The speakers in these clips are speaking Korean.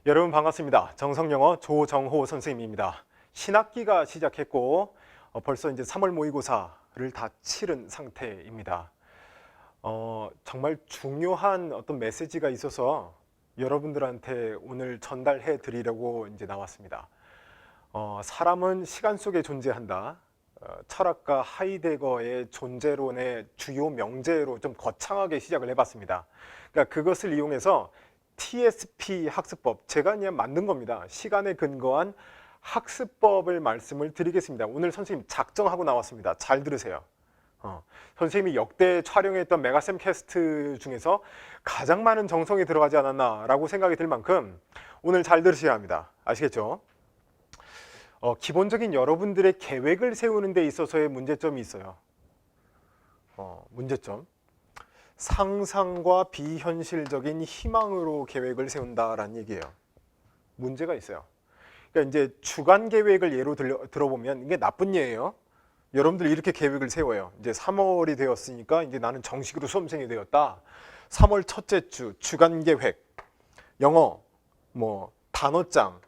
여러분 반갑습니다. 정성영어 조정호 선생님입니다. 신학기가 시작했고 벌써 이제 3월 모의고사를 다 치른 상태입니다. 정말 중요한 어떤 메시지가 있어서 여러분들한테 오늘 전달해 드리려고 이제 나왔습니다. 사람은 시간 속에 존재한다. 철학가 하이데거의 존재론의 주요 명제로 좀 거창하게 시작을 해봤습니다. 그러니까 그것을 이용해서 TSP 학습법, 제가 그냥 만든 겁니다. 시간에 근거한 학습법을 말씀을 드리겠습니다. 오늘 선생님 작정하고 나왔습니다. 잘 들으세요. 선생님이 역대 촬영했던 메가쌤 캐스트 중에서 가장 많은 정성이 들어가지 않았나 라고 생각이 들 만큼 오늘 잘 들으셔야 합니다. 아시겠죠? 기본적인 여러분들의 계획을 세우는 데 있어서의 문제점이 있어요. 문제점. 상상과 비현실적인 희망으로 계획을 세운다라는 얘기예요. 문제가 있어요. 그러니까 이제 주간 계획을 예로 들어보면 이게 나쁜 예예요. 여러분들 이렇게 계획을 세워요. 이제 3월이 되었으니까 이제 나는 정식으로 수험생이 되었다. 3월 첫째 주 주간 계획, 영어, 단어장,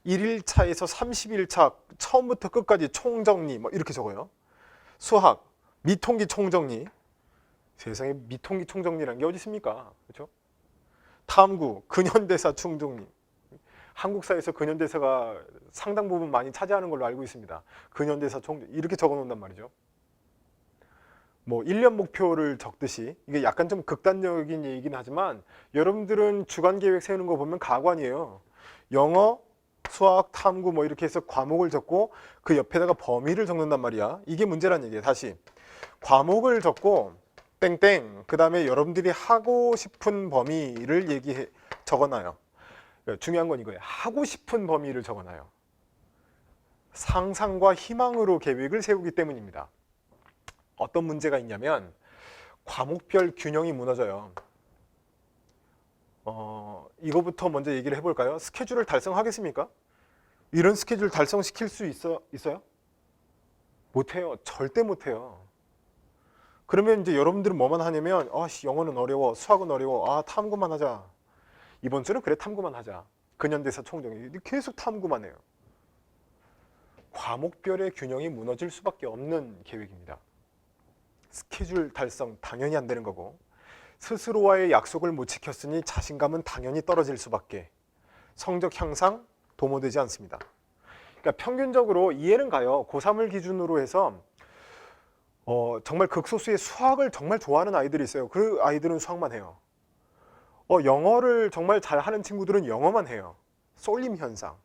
1일차에서 30일차 처음부터 끝까지 총정리 이렇게 적어요. 수학, 미통기 총정리. 세상에 미통기 총정리라는 게 어디 있습니까? 그렇죠? 탐구, 근현대사 총정리. 한국사에서 근현대사가 상당 부분 많이 차지하는 걸로 알고 있습니다. 근현대사 총정리 이렇게 적어 놓는단 말이죠. 1년 목표를 적듯이 이게 약간 좀 극단적인 얘기긴 하지만 여러분들은 주간 계획 세우는 거 보면 가관이에요. 영어, 수학, 탐구 이렇게 해서 과목을 적고 그 옆에다가 범위를 적는단 말이야. 이게 문제란 얘기예요. 다시 과목을 적고 땡땡 그 다음에 여러분들이 하고 싶은 범위를 적어놔요. 중요한 건 이거예요. 하고 싶은 범위를 적어놔요. 상상과 희망으로 계획을 세우기 때문입니다. 어떤 문제가 있냐면 과목별 균형이 무너져요. 이거부터 먼저 얘기를 해볼까요? 스케줄을 달성하겠습니까? 이런 스케줄 달성시킬 수 있어요? 못해요. 절대 못해요. 그러면 이제 여러분들은 뭐만 하냐면 영어는 어려워, 수학은 어려워, 탐구만 하자. 이번 주는 그래 탐구만 하자. 근현대사 총정리 계속 탐구만 해요. 과목별의 균형이 무너질 수밖에 없는 계획입니다. 스케줄 달성 당연히 안 되는 거고 스스로와의 약속을 못 지켰으니 자신감은 당연히 떨어질 수밖에. 성적 향상 도모되지 않습니다. 그러니까 평균적으로 이해는 가요. 고3을 기준으로 해서 정말 극소수의 수학을 정말 좋아하는 아이들이 있어요. 그 아이들은 수학만 해요. 영어를 정말 잘하는 친구들은 영어만 해요. 쏠림 현상.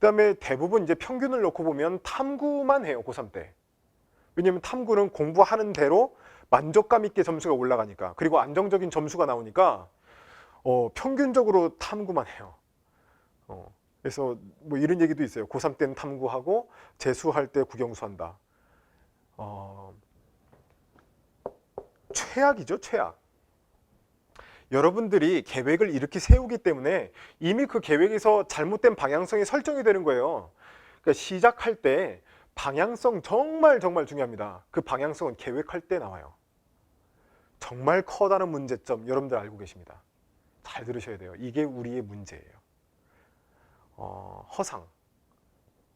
그 다음에 대부분 이제 평균을 놓고 보면 탐구만 해요. 고3 때. 왜냐면 탐구는 공부하는 대로 만족감 있게 점수가 올라가니까. 그리고 안정적인 점수가 나오니까 평균적으로 탐구만 해요. 그래서 이런 얘기도 있어요. 고3 때는 탐구하고 재수할 때 국영수한다. 최악이죠, 최악. 여러분들이 계획을 이렇게 세우기 때문에 이미 그 계획에서 잘못된 방향성이 설정이 되는 거예요. 그러니까 시작할 때 방향성 정말 중요합니다. 그 방향성은 계획할 때 나와요. 정말 커다란 문제점 여러분들 알고 계십니다. 잘 들으셔야 돼요. 이게 우리의 문제예요. 허상,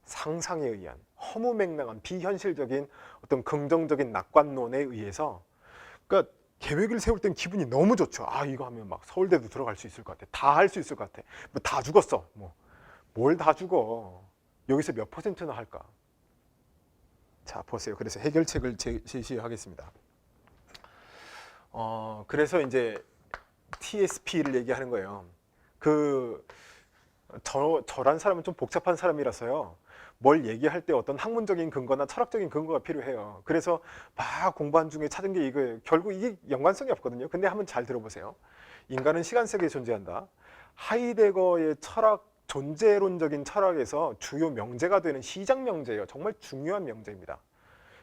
상상에 의한 허무맹랑한 비현실적인 어떤 긍정적인 낙관론에 의해서 그러니까 계획을 세울 땐 기분이 너무 좋죠. 이거 하면 막 서울대도 들어갈 수 있을 것 같아. 다 할 수 있을 것 같아. 다 죽었어. 뭘 다 죽어. 여기서 몇 %나 할까? 자, 보세요. 그래서 해결책을 제시하겠습니다. 그래서 이제 TSP를 얘기하는 거예요. 저란 사람은 좀 복잡한 사람이라서요. 뭘 얘기할 때 어떤 학문적인 근거나 철학적인 근거가 필요해요. 그래서 막 공부한 중에 찾은 게 이거예요. 결국 이게 연관성이 없거든요. 근데 한번 잘 들어보세요. 인간은 시간 속에 존재한다. 하이데거의 존재론적인 철학에서 주요 명제가 되는 시작 명제예요. 정말 중요한 명제입니다.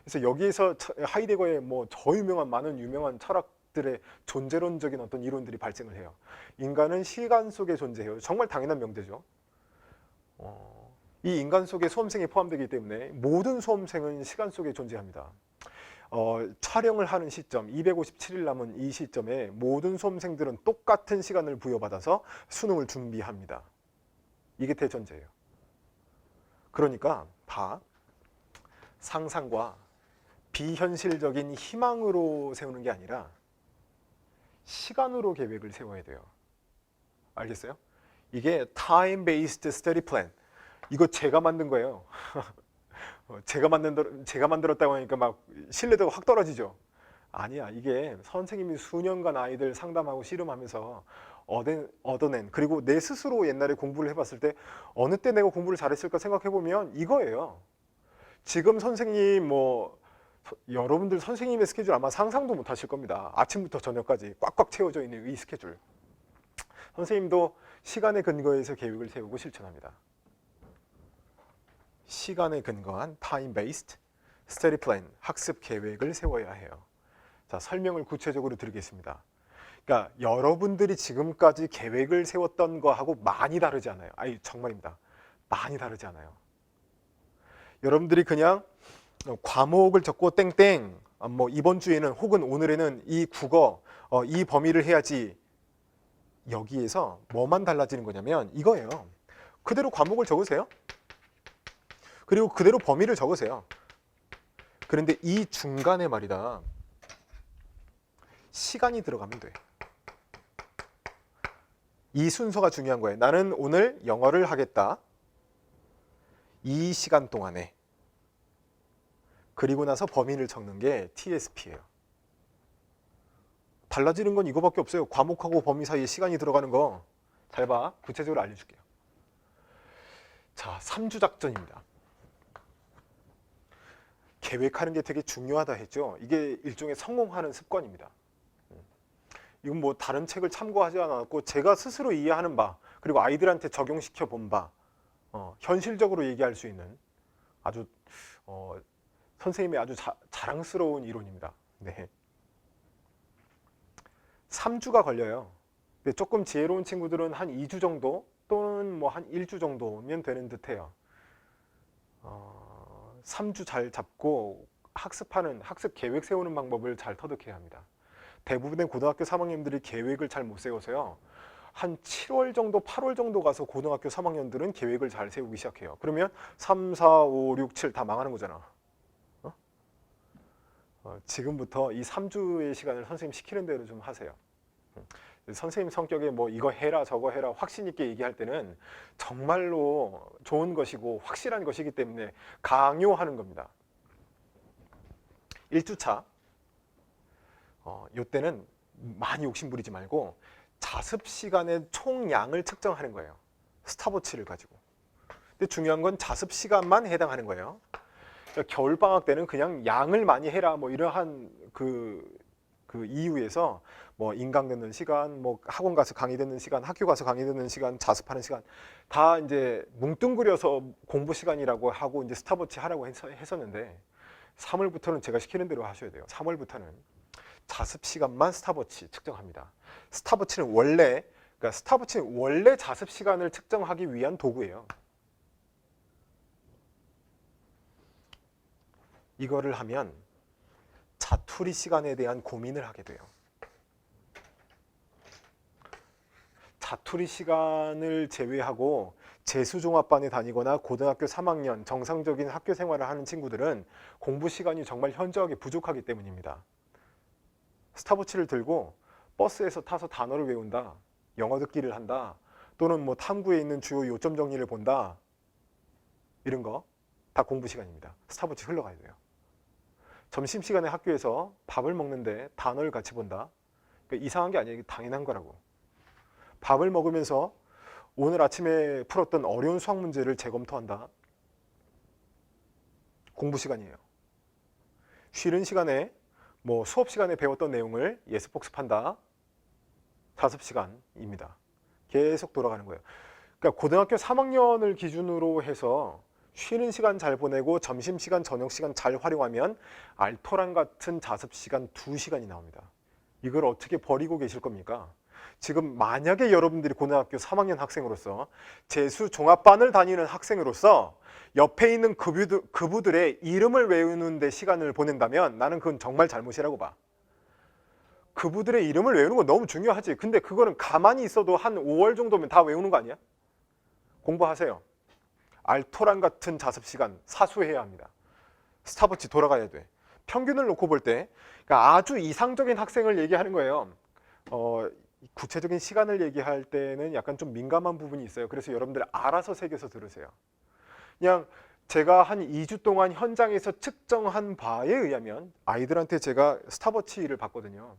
그래서 여기에서 하이데거의 저 유명한 많은 유명한 철학들의 존재론적인 어떤 이론들이 발생을 해요. 인간은 시간 속에 존재해요. 정말 당연한 명제죠. 이 인간 속에 수험생이 포함되기 때문에 모든 수험생은 시간 속에 존재합니다. 촬영을 하는 시점 257일 남은 이 시점에 모든 수험생들은 똑같은 시간을 부여받아서 수능을 준비합니다. 이게 대전제예요. 그러니까 다 상상과 비현실적인 희망으로 세우는 게 아니라 시간으로 계획을 세워야 돼요. 알겠어요? 이게 time based study plan. 이거 제가 만든 거예요. 제가 만들었다고 하니까 막 신뢰도가 확 떨어지죠. 아니야. 이게 선생님이 수년간 아이들 상담하고 씨름하면서 얻어낸, 그리고 내 스스로 옛날에 공부를 해봤을 때 어느 때 내가 공부를 잘했을까 생각해보면 이거예요. 지금 선생님 여러분들 선생님의 스케줄 아마 상상도 못 하실 겁니다. 아침부터 저녁까지 꽉꽉 채워져 있는 이 스케줄. 선생님도 시간에 근거해서 계획을 세우고 실천합니다. 시간에 근거한 time-based study plan, 학습 계획을 세워야 해요. 자, 설명을 구체적으로 드리겠습니다. 그러니까 여러분들이 지금까지 계획을 세웠던 거하고 많이 다르지 않아요. 아니, 정말입니다. 많이 다르지 않아요. 여러분들이 그냥 과목을 적고 땡땡, 이번 주에는 혹은 오늘에는 이 국어, 이 범위를 해야지. 여기에서 뭐만 달라지는 거냐면 이거예요. 그대로 과목을 적으세요. 그리고 그대로 범위를 적으세요. 그런데 이 중간에 말이다, 시간이 들어가면 돼. 이 순서가 중요한 거예요. 나는 오늘 영어를 하겠다. 이 시간 동안에. 그리고 나서 범위를 적는 게 TSP예요. 달라지는 건 이거밖에 없어요. 과목하고 범위 사이에 시간이 들어가는 거. 잘 봐. 구체적으로 알려줄게요. 자, 3주 작전입니다. 계획하는 게 되게 중요하다 했죠. 이게 일종의 성공하는 습관입니다. 이건 뭐 다른 책을 참고하지 않았고 제가 스스로 이해하는 바, 그리고 아이들한테 적용시켜 본 바, 현실적으로 얘기할 수 있는 아주 선생님의 아주 자랑스러운 이론입니다. 네. 3주가 걸려요. 근데 조금 지혜로운 친구들은 한 2주 정도 또는 뭐 한 1주 정도면 되는 듯해요. 3주 잘 잡고 학습 계획 세우는 방법을 잘 터득해야 합니다. 대부분의 고등학교 3학년들이 계획을 잘 못 세워서요. 한 7월 정도, 8월 정도 가서 고등학교 3학년들은 계획을 잘 세우기 시작해요. 그러면 3, 4, 5, 6, 7 다 망하는 거잖아. 지금부터 이 3주의 시간을 선생님 시키는 대로 좀 하세요. 선생님 성격에 뭐 이거 해라 저거 해라 확신 있게 얘기할 때는 정말로 좋은 것이고 확실한 것이기 때문에 강요하는 겁니다. 1주차 이때는 많이 욕심부리지 말고 자습 시간의 총량을 측정하는 거예요. 스탑워치를 가지고. 근데 중요한 건 자습 시간만 해당하는 거예요. 그러니까 겨울방학 때는 그냥 양을 많이 해라 뭐 이러한 그 이유에서 뭐 인강 듣는 시간, 뭐 학원 가서 강의 듣는 시간, 학교 가서 강의 듣는 시간, 자습하는 시간 다 이제 뭉뚱그려서 공부 시간이라고 하고 이제 스탑워치 하라고 했었는데 3월부터는 제가 시키는 대로 하셔야 돼요. 3월부터는 자습 시간만 스탑워치 측정합니다. 스탑워치는 원래 자습 시간을 측정하기 위한 도구예요. 이거를 하면 자투리 시간에 대한 고민을 하게 돼요. 자투리 시간을 제외하고 재수종합반에 다니거나 고등학교 3학년 정상적인 학교 생활을 하는 친구들은 공부 시간이 정말 현저하게 부족하기 때문입니다. 스탑워치를 들고 버스에서 타서 단어를 외운다, 영어 듣기를 한다, 또는 뭐 탐구에 있는 주요 요점 정리를 본다, 이런 거 다 공부 시간입니다. 스탑워치 흘러가야 돼요. 점심시간에 학교에서 밥을 먹는데 단어를 같이 본다. 그러니까 이상한 게 아니에요. 당연한 거라고. 밥을 먹으면서 오늘 아침에 풀었던 어려운 수학 문제를 재검토한다. 공부 시간이에요. 쉬는 시간에 뭐 수업 시간에 배웠던 내용을 예습 복습한다. 자습 시간입니다. 계속 돌아가는 거예요. 그러니까 고등학교 3학년을 기준으로 해서 쉬는 시간 잘 보내고 점심시간, 저녁시간 잘 활용하면 알토란 같은 자습시간 2시간이 나옵니다. 이걸 어떻게 버리고 계실 겁니까? 지금 만약에 여러분들이 고등학교 3학년 학생으로서 재수 종합반을 다니는 학생으로서 옆에 있는 그부들의 이름을 외우는 데 시간을 보낸다면 나는 그건 정말 잘못이라고 봐. 그부들의 이름을 외우는 건 너무 중요하지. 근데 그거는 가만히 있어도 한 5월 정도면 다 외우는 거 아니야? 공부하세요. 알토란 같은 자습 시간 사수해야 합니다. 스탑워치 돌아가야 돼. 평균을 놓고 볼 때 그러니까 아주 이상적인 학생을 얘기하는 거예요. 구체적인 시간을 얘기할 때는 약간 좀 민감한 부분이 있어요. 그래서 여러분들 알아서 새겨서 들으세요. 그냥 제가 한 2주 동안 현장에서 측정한 바에 의하면 아이들한테 제가 스탑워치를 받거든요.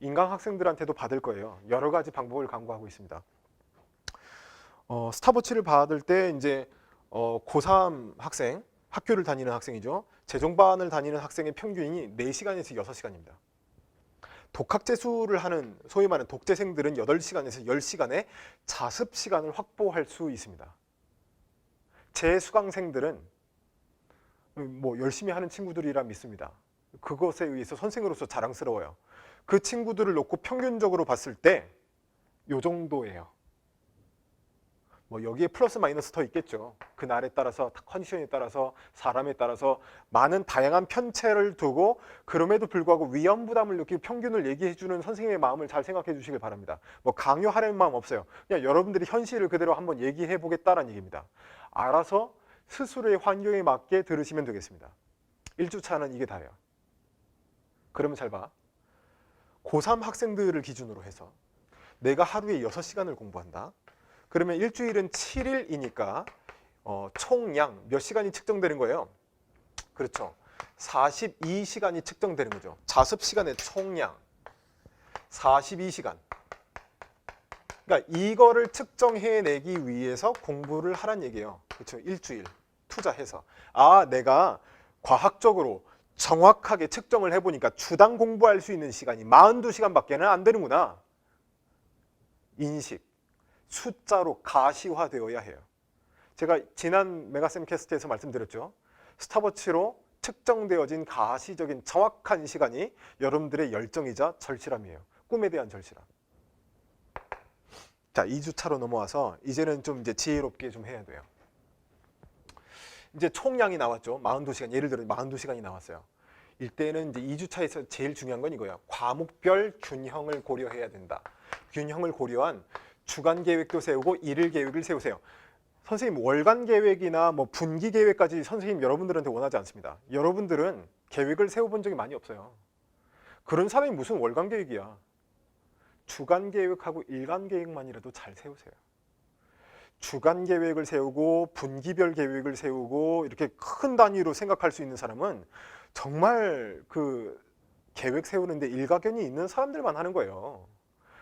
인강 학생들한테도 받을 거예요. 여러 가지 방법을 강구하고 있습니다. 스탑워치를 받을 때 이제 고3 학생, 학교를 다니는 학생이죠. 재종반을 다니는 학생의 평균이 4시간에서 6시간입니다. 독학재수를 하는 소위 말하는 독재생들은 8시간에서 10시간의 자습 시간을 확보할 수 있습니다. 재수강생들은 뭐 열심히 하는 친구들이라 믿습니다. 그것에 의해서 선생으로서 자랑스러워요. 그 친구들을 놓고 평균적으로 봤을 때 요 정도예요. 뭐 여기에 플러스 마이너스 더 있겠죠. 그날에 따라서 컨디션에 따라서 사람에 따라서 많은 다양한 편차를 두고 그럼에도 불구하고 위험 부담을 느끼고 평균을 얘기해 주는 선생님의 마음을 잘 생각해 주시길 바랍니다. 뭐 강요하려는 마음 없어요. 그냥 여러분들이 현실을 그대로 한번 얘기해 보겠다라는 얘기입니다. 알아서 스스로의 환경에 맞게 들으시면 되겠습니다. 1주차는 이게 다예요. 그러면 잘 봐. 고3 학생들을 기준으로 해서 내가 하루에 6시간을 공부한다. 그러면 일주일은 7일이니까 총량 몇 시간이 측정되는 거예요? 그렇죠. 42시간이 측정되는 거죠. 자습 시간의 총량 42시간. 그러니까 이거를 측정해내기 위해서 공부를 하란 얘기예요. 그렇죠. 일주일 투자해서. 아, 내가 과학적으로 정확하게 측정을 해보니까 주당 공부할 수 있는 시간이 42시간밖에는 안 되는구나. 인식, 숫자로 가시화되어야 해요. 제가 지난 메가쌤 캐스트에서 말씀드렸죠. 스탑워치로 측정되어진 가시적인 정확한 시간이 여러분들의 열정이자 절실함이에요. 꿈에 대한 절실함. 자, 2주차로 넘어와서 이제는 좀 이제 지혜롭게 좀 해야 돼요. 이제 총량이 나왔죠. 42시간. 예를 들어 42시간이 나왔어요. 이때는 이제 2주차에서 제일 중요한 건 이거야. 과목별 균형을 고려해야 된다. 균형을 고려한 주간 계획도 세우고 일일 계획을 세우세요. 선생님 월간 계획이나 뭐 분기 계획까지 선생님 여러분들한테 원하지 않습니다. 여러분들은 계획을 세워본 적이 많이 없어요. 그런 사람이 무슨 월간 계획이야. 주간 계획하고 일간 계획만이라도 잘 세우세요. 주간 계획을 세우고 분기별 계획을 세우고 이렇게 큰 단위로 생각할 수 있는 사람은 정말 그 계획 세우는데 일가견이 있는 사람들만 하는 거예요.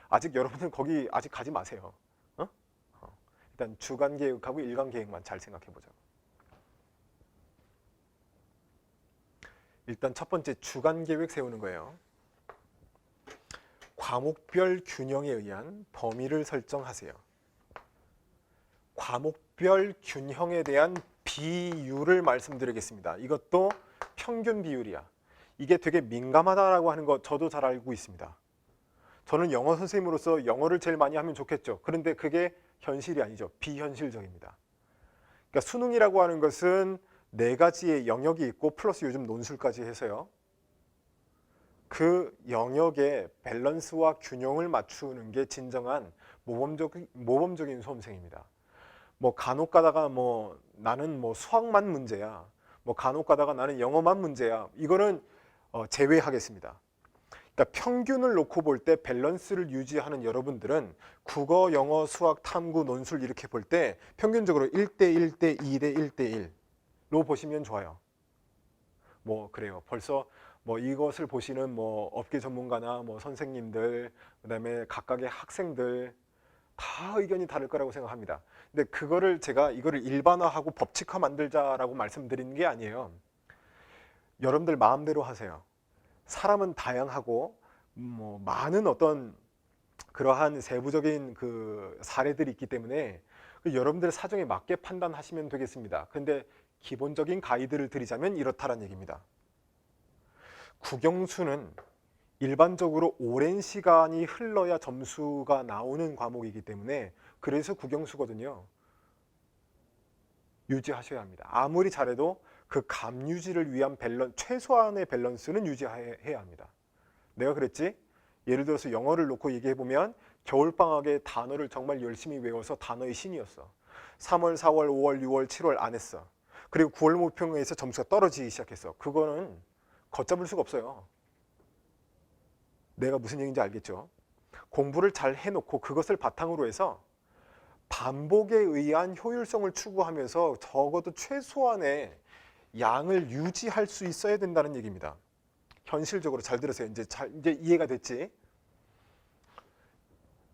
아직 여러분들 거기 아직 가지 마세요. 일단 주간 계획하고 일간 계획만 잘 생각해 보자고. 일단 첫 번째 주간 계획 세우는 거예요. 과목별 균형에 의한 범위를 설정하세요. 과목별 균형에 대한 비율을 말씀드리겠습니다. 이것도 평균 비율이야. 이게 되게 민감하다라고 하는 거 저도 잘 알고 있습니다. 저는 영어 선생님으로서 영어를 제일 많이 하면 좋겠죠. 그런데 그게 현실이 아니죠. 비현실적입니다. 그러니까 수능이라고 하는 것은 4가지의 영역이 있고 플러스 요즘 논술까지 해서요. 그 영역의 밸런스와 균형을 맞추는 게 진정한 모범적인 수험생입니다. 뭐 간혹 가다가 뭐 나는 뭐 수학만 문제야. 뭐 간혹 가다가 나는 영어만 문제야. 이거는 제외하겠습니다. 그러니까 평균을 놓고 볼 때 밸런스를 유지하는 여러분들은 국어, 영어, 수학, 탐구, 논술 이렇게 볼 때 평균적으로 1대 1대 2대 1대 1로 보시면 좋아요. 뭐 그래요. 벌써 뭐 이것을 보시는 뭐 업계 전문가나 뭐 선생님들, 그다음에 각각의 학생들 다 의견이 다를 거라고 생각합니다. 근데 그거를 제가 이거를 일반화하고 법칙화 만들자라고 말씀드리는 게 아니에요. 여러분들 마음대로 하세요. 사람은 다양하고 뭐 많은 어떤 그러한 세부적인 그 사례들이 있기 때문에 여러분들 사정에 맞게 판단하시면 되겠습니다. 근데 기본적인 가이드를 드리자면 이렇다는 얘기입니다. 국영수는 일반적으로 오랜 시간이 흘러야 점수가 나오는 과목이기 때문에 그래서 국영수거든요. 유지하셔야 합니다. 아무리 잘해도 그 감 유지를 위한 최소한의 밸런스는 유지해야 합니다. 내가 그랬지? 예를 들어서 영어를 놓고 얘기해보면 겨울방학에 단어를 정말 열심히 외워서 단어의 신이었어. 3월, 4월, 5월, 6월, 7월 안 했어. 그리고 9월 모평에서 점수가 떨어지기 시작했어. 그거는 걷잡을 수가 없어요. 내가 무슨 얘기인지 알겠죠? 공부를 잘 해놓고 그것을 바탕으로 해서 반복에 의한 효율성을 추구하면서 적어도 최소한의 양을 유지할 수 있어야 된다는 얘기입니다. 현실적으로 잘 들으세요. 이제 이해가 됐지?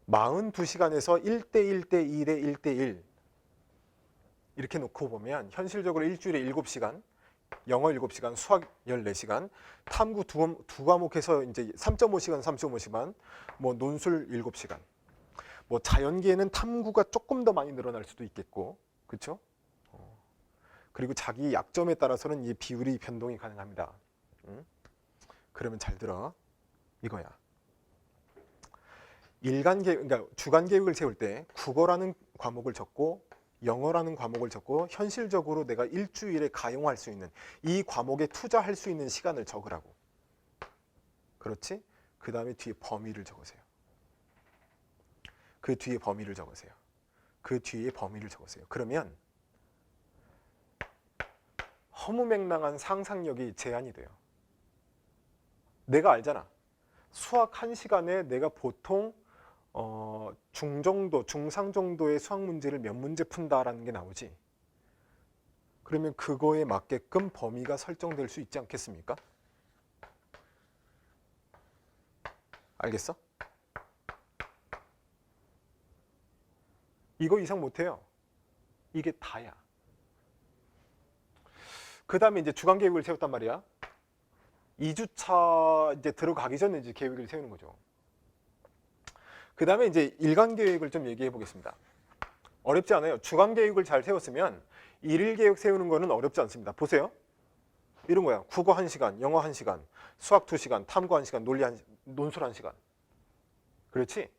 42시간에서 1대1 대 2대 1대1 이렇게 놓고 보면 현실적으로 일주일에 7시간, 영어 7시간, 수학 14시간, 탐구 두 과목해서 이제 3.5시간, 3.5시간, 뭐 논술 7시간. 뭐 자연계에는 탐구가 조금 더 많이 늘어날 수도 있겠고, 그렇죠? 그리고 자기 약점에 따라서는 이 비율이 변동이 가능합니다. 그러면 잘 들어. 이거야. 그러니까 주간 계획을 세울 때 국어라는 과목을 적고 영어라는 과목을 적고 현실적으로 내가 일주일에 가용할 수 있는 이 과목에 투자할 수 있는 시간을 적으라고. 그렇지? 그 다음에 뒤에 범위를 적으세요. 그 뒤에 범위를 적으세요. 그 뒤에 범위를 적으세요. 그러면 허무맹랑한 상상력이 제한이 돼요. 내가 알잖아. 수학 1시간에 내가 보통 중정도, 중상 정도의 수학 문제를 몇 문제 푼다라는 게 나오지. 그러면 그거에 맞게끔 범위가 설정될 수 있지 않겠습니까? 알겠어? 이거 이상 못해요. 이게 다야. 그 다음에 이제 주간 계획을 세웠단 말이야. 2주차 이제 들어가기 전에 이제 계획을 세우는 거죠. 그 다음에 이제 일간 계획을 좀 얘기해 보겠습니다. 어렵지 않아요. 주간 계획을 잘 세웠으면 일일 계획 세우는 거는 어렵지 않습니다. 보세요. 이런 거야. 국어 1시간, 영어 1시간, 수학 2시간, 탐구 1시간, 논술 1시간. 그렇지?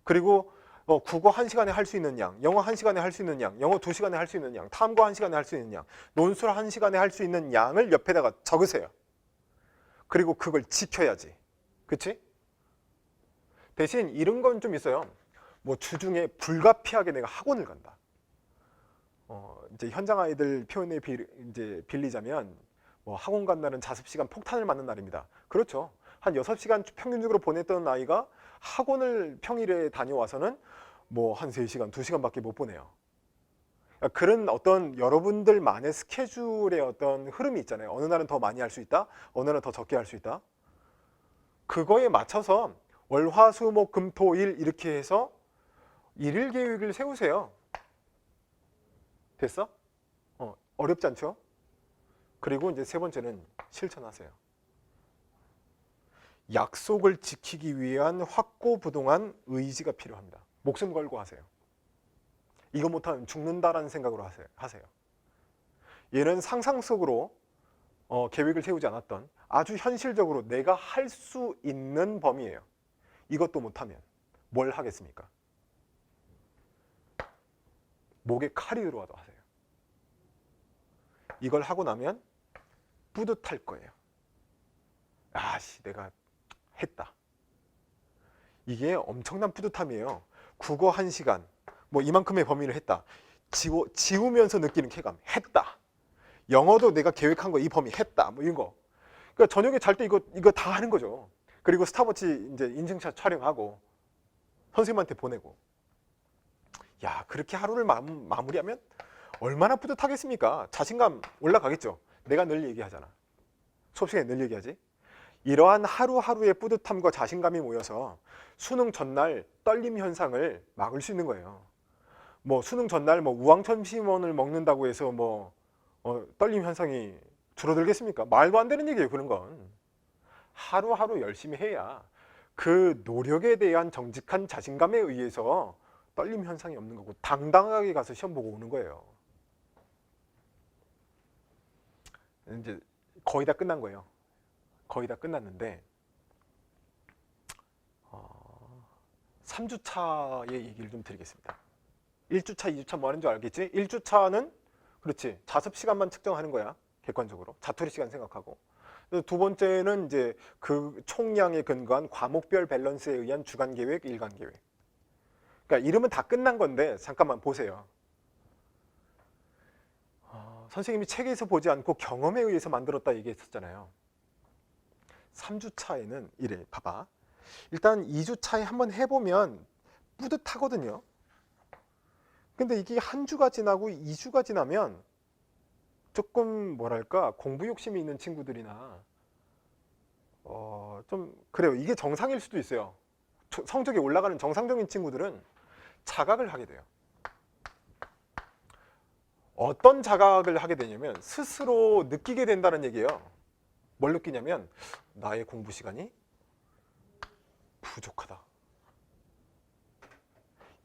그리고 국어 1시간에 할 수 있는 양, 영어 1시간에 할 수 있는 양, 영어 2시간에 할 수 있는 양, 탐구 1시간에 할 수 있는 양, 논술 1시간에 할 수 있는 양을 옆에다가 적으세요. 그리고 그걸 지켜야지. 그치? 대신 이런 건 좀 있어요. 뭐 주중에 불가피하게 내가 학원을 간다. 이제 현장 아이들 표현에 이제 빌리자면 뭐 학원 간 날은 자습 시간 폭탄을 맞는 날입니다. 그렇죠. 한 6시간 평균적으로 보냈던 아이가 학원을 평일에 다녀와서는 뭐 한 3시간, 2시간밖에 못 보내요. 그러니까 그런 어떤 여러분들만의 스케줄의 어떤 흐름이 있잖아요. 어느 날은 더 많이 할 수 있다. 어느 날은 더 적게 할 수 있다. 그거에 맞춰서 월, 화, 수, 목, 금, 토, 일 이렇게 해서 일일 계획을 세우세요. 됐어? 어렵지 않죠? 그리고 이제 세 번째는 실천하세요. 약속을 지키기 위한 확고부동한 의지가 필요합니다. 목숨 걸고 하세요. 이거 못하면 죽는다라는 생각으로 하세요. 얘는 상상 속으로 계획을 세우지 않았던 아주 현실적으로 내가 할 수 있는 범위예요. 이것도 못하면 뭘 하겠습니까? 목에 칼이 들어와도 하세요. 이걸 하고 나면 뿌듯할 거예요. 아씨, 내가 했다. 이게 엄청난 뿌듯함이에요. 국어 1시간, 뭐 이만큼의 범위를 했다. 지우면서 느끼는 쾌감, 했다. 영어도 내가 계획한 거 이 범위 했다. 뭐 이런 거. 그러니까 저녁에 잘 때 이거 다 하는 거죠. 그리고 스탑워치 이제 인증샷 촬영하고 선생님한테 보내고. 야, 그렇게 하루를 마무리하면 얼마나 뿌듯하겠습니까? 자신감 올라가겠죠. 내가 늘 얘기하잖아. 수업 시간에 늘 얘기하지. 이러한 하루하루의 뿌듯함과 자신감이 모여서 수능 전날 떨림 현상을 막을 수 있는 거예요. 뭐 수능 전날 뭐 우황천심원을 먹는다고 해서 뭐 떨림 현상이 줄어들겠습니까? 말도 안 되는 얘기예요. 그런 건 하루하루 열심히 해야 그 노력에 대한 정직한 자신감에 의해서 떨림 현상이 없는 거고 당당하게 가서 시험 보고 오는 거예요. 이제 거의 다 끝난 거예요. 거의 다 끝났는데 3주차의 얘기를 좀 드리겠습니다. 1주차, 2주차 뭐 하는 줄 알겠지? 1주차는 그렇지. 자습 시간만 측정하는 거야. 객관적으로. 자투리 시간 생각하고. 두 번째는 이제 그 총량에 근거한 과목별 밸런스에 의한 주간 계획, 일간 계획. 그러니까 이러면 다 끝난 건데 잠깐만 보세요. 선생님이 책에서 보지 않고 경험에 의해서 만들었다 얘기했었잖아요. 3주 차에는 이래, 봐봐. 일단 2주 차에 한번 해보면 뿌듯하거든요. 근데 이게 한 주가 지나고 2주가 지나면 조금 뭐랄까 공부 욕심이 있는 친구들이나 좀 그래요. 이게 정상일 수도 있어요. 성적이 올라가는 정상적인 친구들은 자각을 하게 돼요. 어떤 자각을 하게 되냐면 스스로 느끼게 된다는 얘기예요. 뭘 느끼냐면 나의 공부 시간이 부족하다.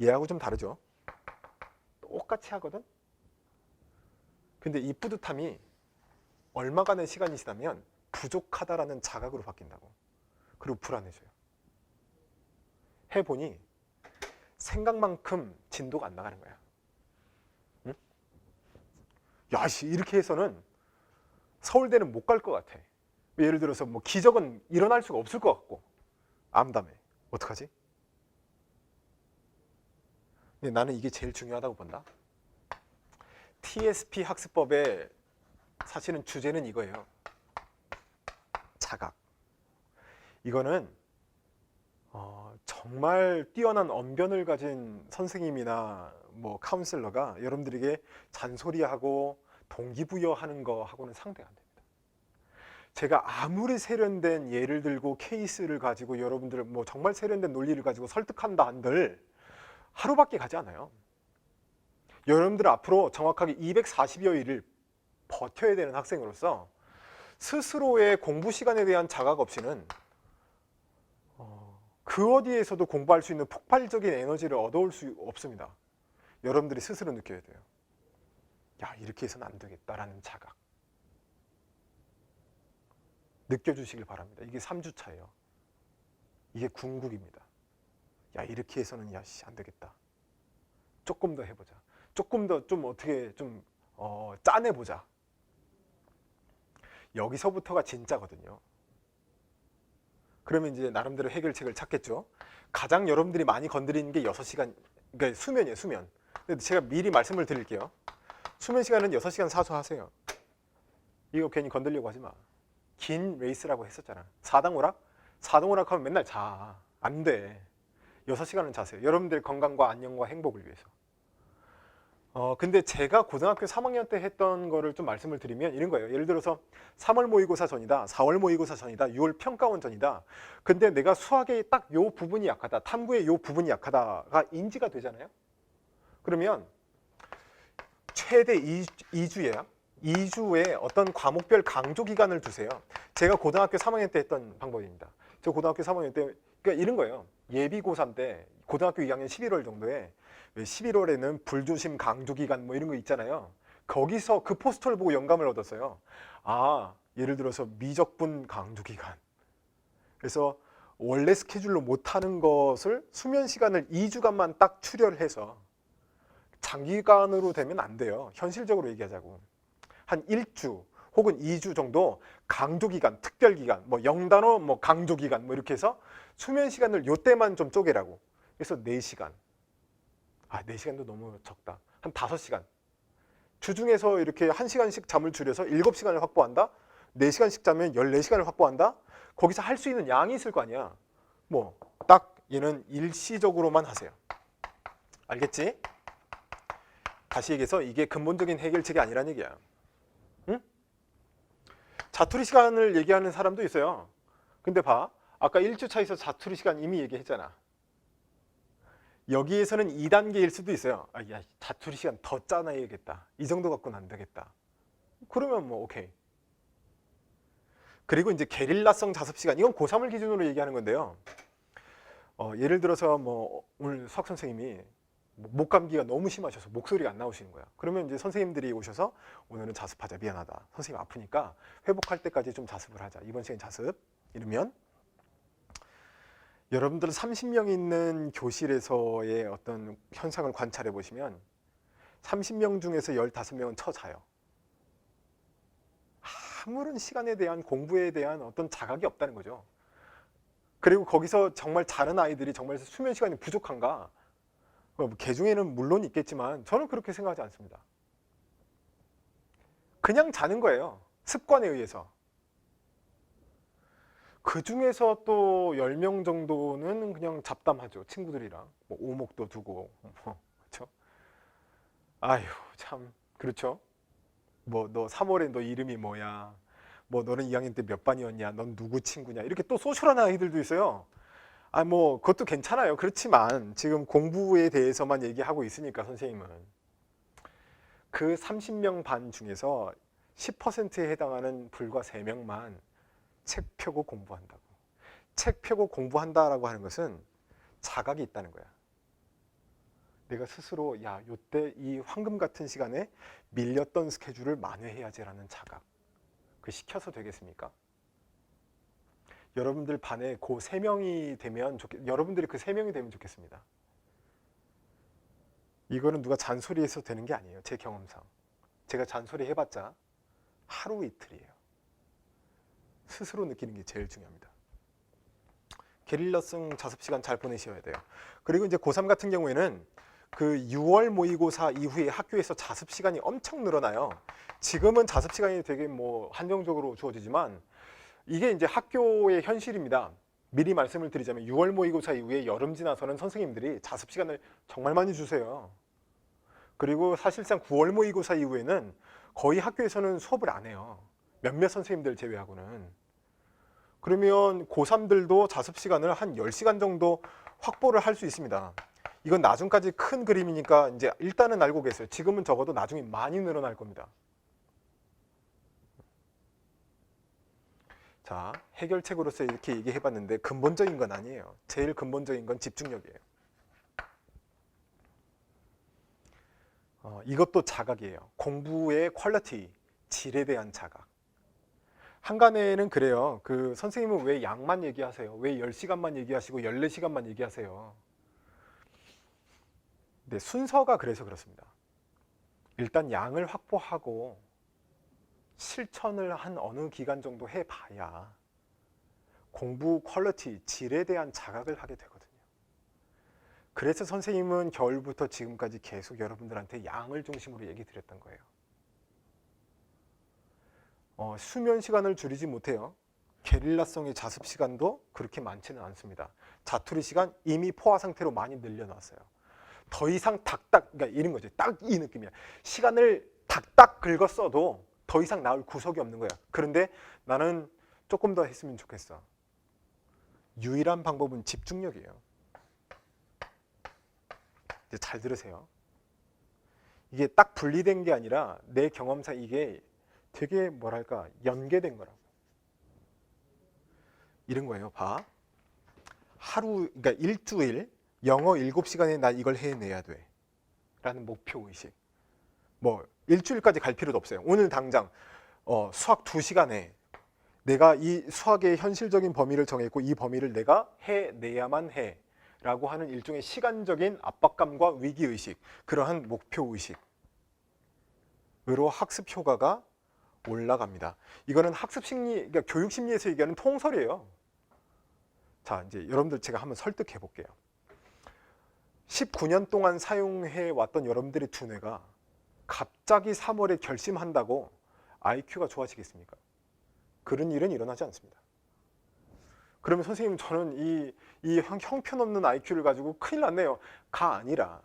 얘하고 좀 다르죠. 똑같이 하거든. 근데 이 뿌듯함이 얼마간의 시간이 지나면 부족하다라는 자각으로 바뀐다고. 그리고 불안해져요. 해보니 생각만큼 진도가 안 나가는 거야. 응? 야, 이렇게 해서는 서울대는 못 갈 것 같아. 예를 들어서 뭐 기적은 일어날 수가 없을 것 같고 암담해. 어떡하지? 근데 나는 이게 제일 중요하다고 본다. TSP 학습법의 사실은 주제는 이거예요. 자각. 이거는 정말 뛰어난 언변을 가진 선생님이나 뭐 카운슬러가 여러분들에게 잔소리하고 동기부여하는 거하고는 상대가 안 됩니다. 제가 아무리 세련된 예를 들고 케이스를 가지고 여러분들 뭐 정말 세련된 논리를 가지고 설득한다 한들 하루밖에 가지 않아요. 여러분들 앞으로 정확하게 240여일을 버텨야 되는 학생으로서 스스로의 공부 시간에 대한 자각 없이는 그 어디에서도 공부할 수 있는 폭발적인 에너지를 얻어올 수 없습니다. 여러분들이 스스로 느껴야 돼요. 야, 이렇게 해서는 안 되겠다라는 자각. 느껴주시길 바랍니다. 이게 3주 차예요. 이게 궁극입니다. 야, 이렇게 해서는 안 되겠다. 조금 더 해보자. 조금 더 좀 어떻게 좀 짜내보자. 여기서부터가 진짜거든요. 그러면 이제 나름대로 해결책을 찾겠죠. 가장 여러분들이 많이 건드리는 게 6시간, 그러니까 수면이에요, 수면. 근데 제가 미리 말씀을 드릴게요. 수면 시간은 6시간 사수하세요. 이거 괜히 건들려고 하지 마. 긴 레이스라고 했었잖아. 4당 오락? 4당 오락 하면 맨날 자. 안 돼. 6시간은 자세요. 여러분들의 건강과 안녕과 행복을 위해서. 근데 제가 고등학교 3학년 때 했던 거를 좀 말씀을 드리면 이런 거예요. 예를 들어서 3월 모의고사 전이다, 4월 모의고사 전이다, 6월 평가원 전이다. 근데 내가 수학에 딱 요 부분이 약하다, 탐구에 요 부분이 약하다가 인지가 되잖아요. 그러면 최대 2주예요. 2주에 어떤 과목별 강조 기간을 두세요. 제가 고등학교 3학년 때 했던 방법입니다. 저 고등학교 3학년 때 그러니까 이런 거예요. 예비고3 때 고등학교 2학년 11월 정도에 11월에는 불조심 강조 기간 뭐 이런 거 있잖아요. 거기서 그 포스터를 보고 영감을 얻었어요. 아, 예를 들어서 미적분 강조 기간. 그래서 원래 스케줄로 못하는 것을 수면 시간을 2주간만 딱 출혈해서 장기간으로 되면 안 돼요. 현실적으로 얘기하자고. 한 1주 혹은 2주 정도 강조기간, 특별기간, 뭐 영단어, 뭐 강조기간 뭐 이렇게 해서 수면 시간을 요때만 좀 쪼개라고. 그래서 4시간. 4시간도 너무 적다. 한 5시간. 주중에서 이렇게 1시간씩 잠을 줄여서 7시간을 확보한다. 4시간씩 자면 14시간을 확보한다. 거기서 할 수 있는 양이 있을 거 아니야. 뭐 딱 얘는 일시적으로만 하세요. 알겠지? 다시 얘기해서 이게 근본적인 해결책이 아니란 얘기야. 응? 자투리 시간을 얘기하는 사람도 있어요. 근데 봐. 아까 1주 차에서 자투리 시간 이미 얘기했잖아. 여기에서는 2단계일 수도 있어요. 야, 자투리 시간 더 짜놔야겠다. 이 정도 갖고는 안 되겠다. 그러면 뭐 오케이. 그리고 이제 게릴라성 자습 시간. 이건 고3을 기준으로 얘기하는 건데요. 예를 들어서 뭐 오늘 수학 선생님이 목감기가 너무 심하셔서 목소리가 안 나오시는 거야. 그러면 이제 선생님들이 오셔서 오늘은 자습하자. 미안하다. 선생님 아프니까 회복할 때까지 좀 자습을 하자. 이번 시간 자습. 이러면 여러분들 30명 있는 교실에서의 어떤 현상을 관찰해 보시면 30명 중에서 15명은 처자요. 아무런 시간에 대한 공부에 대한 어떤 자각이 없다는 거죠. 그리고 거기서 정말 자는 아이들이 정말 수면 시간이 부족한가? 개 중에는 물론 있겠지만 저는 그렇게 생각하지 않습니다. 그냥 자는 거예요. 습관에 의해서. 그 중에서 또 10명 정도는 그냥 잡담하죠. 친구들이랑. 뭐 오목도 두고. 그렇죠? 아휴, 참. 그렇죠? 뭐 너 3월에 너 이름이 뭐야? 뭐 너는 2학년 때 몇 반이었냐? 넌 누구 친구냐? 이렇게 또 소셜한 아이들도 있어요. 아, 뭐 그것도 괜찮아요. 그렇지만 지금 공부에 대해서만 얘기하고 있으니까 선생님은 그 30명 반 중에서 10%에 해당하는 불과 3명만 책 펴고 공부한다고. 책 펴고 공부한다라고 하는 것은 자각이 있다는 거야. 내가 스스로 야, 요때 이 황금 같은 시간에 밀렸던 스케줄을 만회해야지라는 자각. 그 시켜서 되겠습니까? 여러분들 반에 그 3명이 되면 여러분들이 그 3명이 되면 좋겠습니다. 이거는 누가 잔소리해서 되는 게 아니에요. 제 경험상. 제가 잔소리 해봤자 하루 이틀이에요. 스스로 느끼는 게 제일 중요합니다. 게릴라성 자습 시간 잘 보내셔야 돼요. 그리고 이제 고3 같은 경우에는 그 6월 모의고사 이후에 학교에서 자습 시간이 엄청 늘어나요. 지금은 자습 시간이 되게 뭐 한정적으로 주어지지만 이게 이제 학교의 현실입니다. 미리 말씀을 드리자면 6월 모의고사 이후에 여름 지나서는 선생님들이 자습 시간을 정말 많이 주세요. 그리고 사실상 9월 모의고사 이후에는 거의 학교에서는 수업을 안 해요. 몇몇 선생님들 제외하고는. 그러면 고3들도 자습 시간을 한 10시간 정도 확보를 할 수 있습니다. 이건 나중까지 큰 그림이니까 이제 일단은 알고 계세요. 지금은 적어도 나중에 많이 늘어날 겁니다. 자, 해결책으로서 이렇게 얘기해봤는데 근본적인 건 아니에요. 제일 근본적인 건 집중력이에요. 이것도 자각이에요. 공부의 퀄리티, 질에 대한 자각. 한간에는 그래요. 그 선생님은 왜 양만 얘기하세요? 왜 10시간만 얘기하시고 14시간만 얘기하세요? 네, 순서가 그래서 그렇습니다. 일단 양을 확보하고 실천을 한 어느 기간 정도 해봐야 공부 퀄리티, 질에 대한 자각을 하게 되거든요. 그래서 선생님은 겨울부터 지금까지 계속 여러분들한테 양을 중심으로 얘기 드렸던 거예요. 수면 시간을 줄이지 못해요. 게릴라성의 자습 시간도 그렇게 많지는 않습니다. 자투리 시간 이미 포화 상태로 많이 늘려놨어요. 더 이상 닥닥, 그러니까 이런 거죠. 딱 이 느낌이야. 시간을 닥닥 긁었어도 더 이상 나올 구석이 없는 거야. 그런데 나는 조금 더 했으면 좋겠어. 유일한 방법은 집중력이에요. 이제 잘 들으세요. 이게 딱 분리된 게 아니라 내 경험상 이게 되게 뭐랄까 연계된 거라고. 이런 거예요. 봐. 하루, 그러니까 일주일 영어 7시간에 나 이걸 해내야 돼 라는 목표의식. 뭐 일주일까지 갈 필요도 없어요. 오늘 당장 수학 2시간에 내가 이 수학의 현실적인 범위를 정했고 이 범위를 내가 해내야만 해 라고 하는 일종의 시간적인 압박감과 위기의식, 그러한 목표의식으로 학습 효과가 올라갑니다. 이거는 학습 심리, 그러니까 교육 심리에서 얘기하는 통설이에요. 자, 이제 여러분들 제가 한번 설득해 볼게요. 19년 동안 사용해 왔던 여러분들의 두뇌가 갑자기 3월에 결심한다고 IQ가 좋아지겠습니까? 그런 일은 일어나지 않습니다. 그러면 선생님 저는 이 형편없는 IQ를 가지고 큰일 났네요. 가 아니라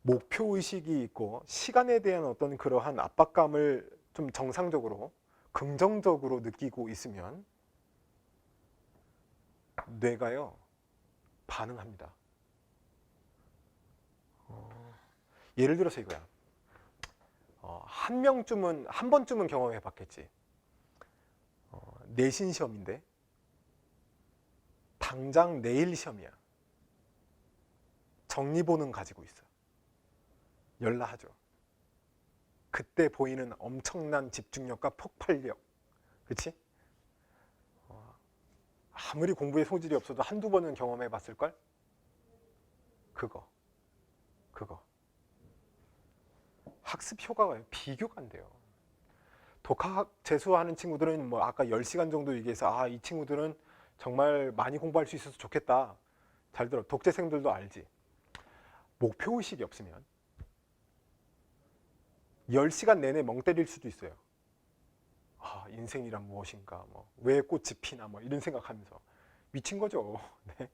목표의식이 있고 시간에 대한 어떤 그러한 압박감을 좀 정상적으로 긍정적으로 느끼고 있으면 뇌가요 반응합니다. 예를 들어서 이거야. 한 명쯤은 한 번쯤은 경험해 봤겠지. 내신 시험인데 당장 내일 시험이야. 정리본은 가지고 있어. 열나하죠. 그때 보이는 엄청난 집중력과 폭발력. 그렇지? 아무리 공부에 소질이 없어도 한두 번은 경험해 봤을걸? 그거. 학습 효과가 비교가 안 돼요. 독학 재수하는 친구들은 뭐 아까 10시간 정도 얘기해서 이 친구들은 정말 많이 공부할 수 있어서 좋겠다. 잘 들어. 독재생들도 알지. 목표의식이 없으면 10시간 내내 멍 때릴 수도 있어요. 아, 인생이란 무엇인가, 뭐, 왜 꽃이 피나, 뭐, 이런 생각하면서. 미친 거죠. 네.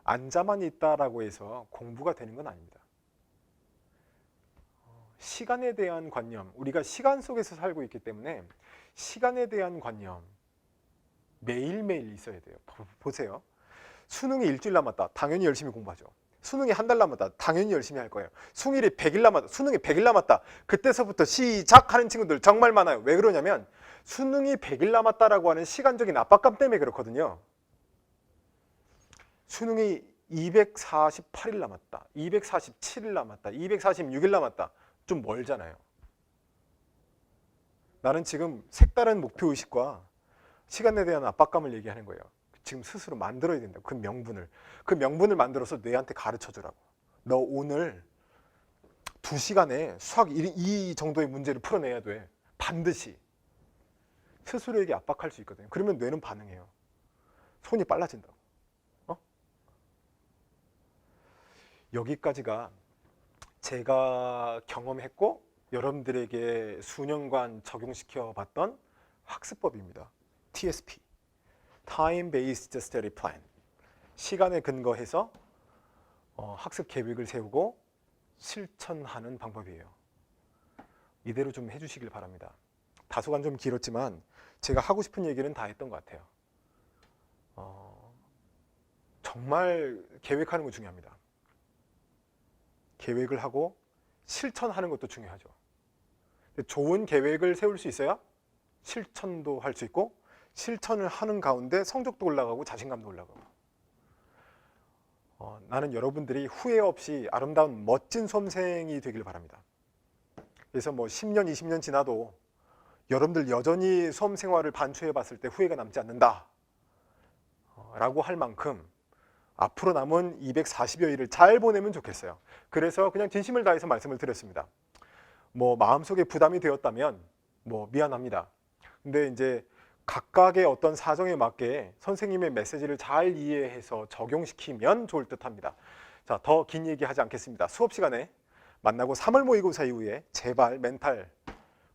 앉아만 있다라고 해서 공부가 되는 건 아닙니다. 시간에 대한 관념, 우리가 시간 속에서 살고 있기 때문에 시간에 대한 관념 매일매일 있어야 돼요. 보세요. 수능이 일주일 남았다. 당연히 열심히 공부하죠. 수능이 한 달 남았다. 당연히 열심히 할 거예요. 수능이 100일 남았다. 수능이 100일 남았다. 그때서부터 시작하는 친구들 정말 많아요. 왜 그러냐면 수능이 100일 남았다라고 하는 시간적인 압박감 때문에 그렇거든요. 수능이 248일 남았다. 247일 남았다. 246일 남았다. 좀 멀잖아요. 나는 지금 색다른 목표의식과 시간에 대한 압박감을 얘기하는 거예요. 지금 스스로 만들어야 된다고. 그 명분을 만들어서 뇌한테 가르쳐주라고. 너 오늘 2시간에 수학 이 정도의 문제를 풀어내야 돼. 반드시. 스스로에게 압박할 수 있거든요. 그러면 뇌는 반응해요. 손이 빨라진다고. 여기까지가 제가 경험했고 여러분들에게 수년간 적용시켜 봤던 학습법입니다. TSP, Time Based Study Plan. 시간에 근거해서 학습 계획을 세우고 실천하는 방법이에요. 이대로 좀 해주시길 바랍니다. 다소간 좀 길었지만 제가 하고 싶은 얘기는 다 했던 것 같아요. 정말 계획하는 거 중요합니다. 계획을 하고 실천하는 것도 중요하죠. 좋은 계획을 세울 수 있어야 실천도 할 수 있고 실천을 하는 가운데 성적도 올라가고 자신감도 올라가고. 나는 여러분들이 후회 없이 아름다운 멋진 수험생이 되길 바랍니다. 그래서 뭐 10년, 20년 지나도 여러분들 여전히 수험 생활을 반추해 봤을 때 후회가 남지 않는다 라고 할 만큼 앞으로 남은 240여일을 잘 보내면 좋겠어요. 그래서 그냥 진심을 다해서 말씀을 드렸습니다. 뭐 마음속에 부담이 되었다면 뭐 미안합니다. 근데 이제 각각의 어떤 사정에 맞게 선생님의 메시지를 잘 이해해서 적용시키면 좋을 듯 합니다. 자, 더 긴 얘기 하지 않겠습니다. 수업 시간에 만나고 3월 모의고사 이후에 제발 멘탈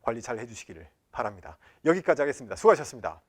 관리 잘 해주시기를 바랍니다. 여기까지 하겠습니다. 수고하셨습니다.